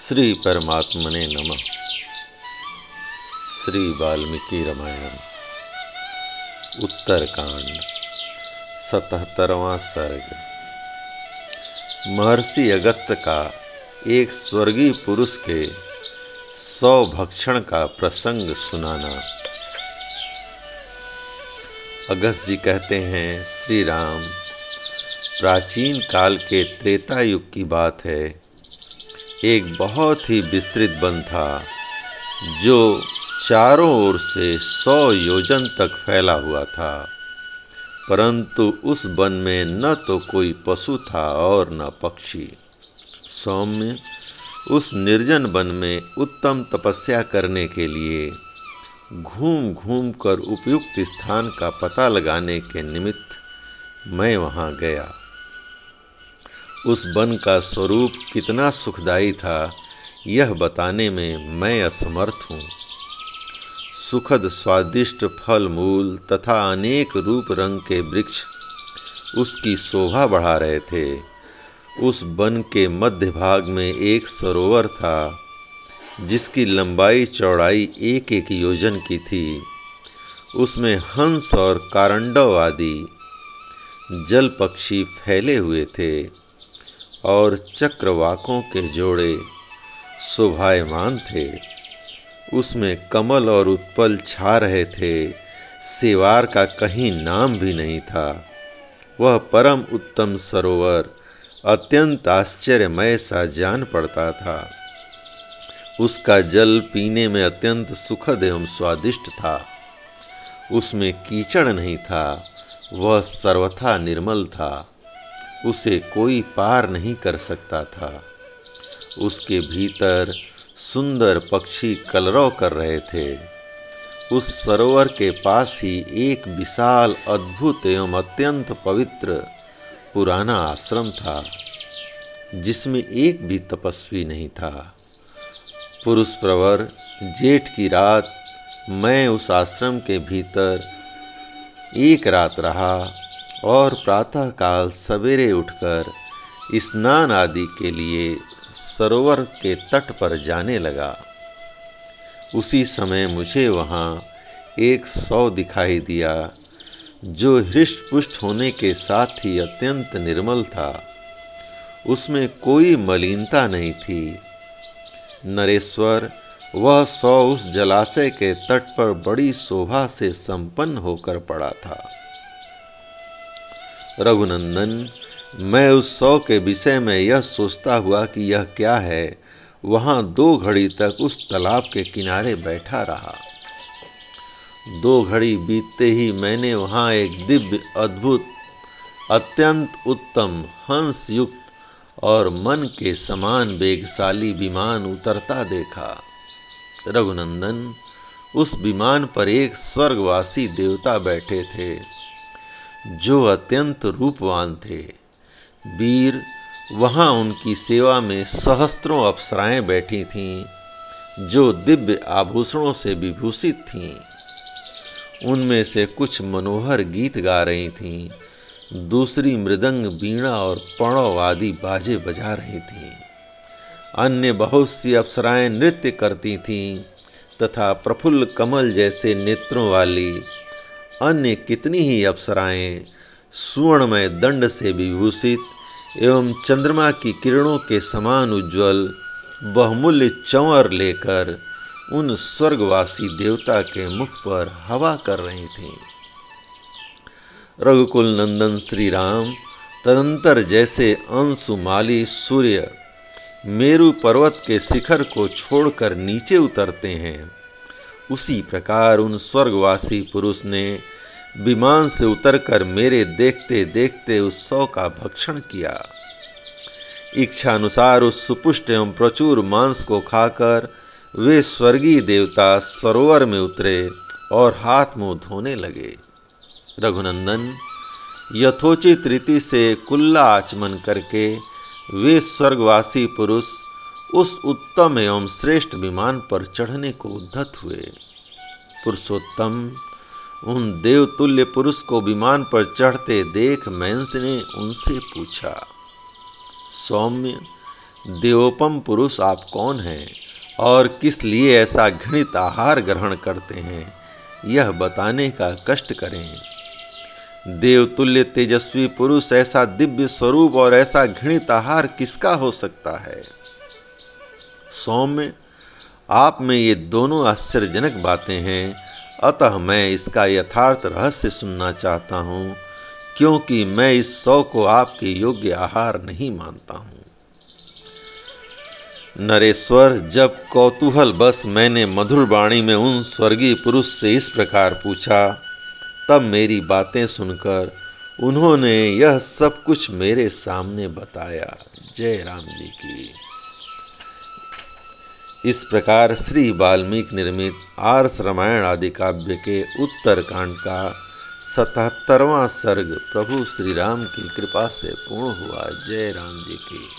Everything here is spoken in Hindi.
श्री परमात्मने नमः। श्री वाल्मीकि रामायण उत्तरकांड 77वां सर्ग। महर्षि अगस्त्य का एक स्वर्गीय पुरुष के 100 भक्षण का प्रसंग सुनाना। अगस्त्य जी कहते हैं, श्री राम, प्राचीन काल के त्रेता युग की बात है। एक बहुत ही विस्तृत वन था जो चारों ओर से 100 योजन तक फैला हुआ था, परंतु उस वन में न तो कोई पशु था और न पक्षी। सौम्य, उस निर्जन वन में उत्तम तपस्या करने के लिए घूम घूम कर उपयुक्त स्थान का पता लगाने के निमित्त मैं वहां गया। उस वन का स्वरूप कितना सुखदायी था, यह बताने में मैं असमर्थ हूँ। सुखद स्वादिष्ट फल मूल तथा अनेक रूप रंग के वृक्ष उसकी शोभा बढ़ा रहे थे। उस वन के मध्य भाग में एक सरोवर था जिसकी लंबाई चौड़ाई 1-1 योजन की थी। उसमें हंस और कारंडव आदि जल पक्षी फैले हुए थे और चक्रवाकों के जोड़े शोभायमान थे। उसमें कमल और उत्पल छा रहे थे। सेवार का कहीं नाम भी नहीं था। वह परम उत्तम सरोवर अत्यंत आश्चर्यमय सा जान पड़ता था। उसका जल पीने में अत्यंत सुखद एवं स्वादिष्ट था। उसमें कीचड़ नहीं था। वह सर्वथा निर्मल था। उसे कोई पार नहीं कर सकता था। उसके भीतर सुंदर पक्षी कलरव कर रहे थे। उस सरोवर के पास ही एक विशाल, अद्भुत एवं अत्यंत पवित्र पुराना आश्रम था, जिसमें एक भी तपस्वी नहीं था। पुरुष प्रवर जेठ की रात मैं उस आश्रम के भीतर एक रात रहा और प्रातःकाल सवेरे उठकर स्नान आदि के लिए सरोवर के तट पर जाने लगा। उसी समय मुझे वहाँ एक 100 दिखाई दिया, जो हृष्ट पुष्ट होने के साथ ही अत्यंत निर्मल था। उसमें कोई मलिनता नहीं थी। नरेश्वर, वह 100 उस जलाशय के तट पर बड़ी शोभा से संपन्न होकर पड़ा था। रघुनंदन, मैं उस 100 के विषय में यह सोचता हुआ कि यह क्या है, वहां 2 घड़ी तक उस तालाब के किनारे बैठा रहा। 2 घड़ी बीतते ही मैंने वहां एक दिव्य, अद्भुत, अत्यंत उत्तम, हंस युक्त और मन के समान वेगशाली विमान उतरता देखा। रघुनंदन, उस विमान पर एक स्वर्गवासी देवता बैठे थे, जो अत्यंत रूपवान थे। वीर, वहां उनकी सेवा में सहस्त्रों अप्सराएं बैठी थीं, जो दिव्य आभूषणों से विभूषित थीं। उनमें से कुछ मनोहर गीत गा रही थीं, दूसरी मृदंग, वीणा और पणव आदि बाजे बजा रही थीं। अन्य बहुत सी अप्सराएं नृत्य करती थीं तथा प्रफुल्ल कमल जैसे नेत्रों वाली अन्य कितनी ही अप्सराएं सुवर्णमय दंड से विभूषित एवं चंद्रमा की किरणों के समान उज्ज्वल बहुमूल्य चंवर लेकर उन स्वर्गवासी देवता के मुख पर हवा कर रही थीं। रघुकुल नंदन श्री राम, तदंतर जैसे अंशुमाली सूर्य मेरु पर्वत के शिखर को छोड़कर नीचे उतरते हैं, उसी प्रकार उन स्वर्गवासी पुरुष ने विमान से उतरकर मेरे देखते देखते उस 100 का भक्षण किया। इच्छानुसार उस सुपुष्ट एवं प्रचुर मांस को खाकर वे स्वर्गीय देवता सरोवर में उतरे और हाथ मुंह धोने लगे। रघुनंदन, यथोचित रीति से कुल्ला आचमन करके वे स्वर्गवासी पुरुष उस उत्तम एवं श्रेष्ठ विमान पर चढ़ने को उद्यत हुए। पुरुषोत्तम, उन देवतुल्य पुरुष को विमान पर चढ़ते देख मैंने उनसे पूछा, सौम्य, देवोपम पुरुष आप कौन हैं और किस लिए ऐसा घृणित आहार ग्रहण करते हैं, यह बताने का कष्ट करें। देवतुल्य तेजस्वी पुरुष ऐसा दिव्य स्वरूप और ऐसा घृणित आहार किसका हो सकता है। सौम्य, आप में ये दोनों आश्चर्यजनक बातें हैं, अतः मैं इसका यथार्थ रहस्य सुनना चाहता हूँ, क्योंकि मैं इस शव को आपके योग्य आहार नहीं मानता हूँ। नरेश्वर, जब कौतूहल बस मैंने मधुर वाणी में उन स्वर्गीय पुरुष से इस प्रकार पूछा, तब मेरी बातें सुनकर उन्होंने यह सब कुछ मेरे सामने बताया। जय राम जी की। इस प्रकार श्री वाल्मीकि निर्मित आर्ष रामायण आदि काव्य के उत्तरकांड का 77वां सर्ग प्रभु श्री राम की कृपा से पूर्ण हुआ। जय राम जी की।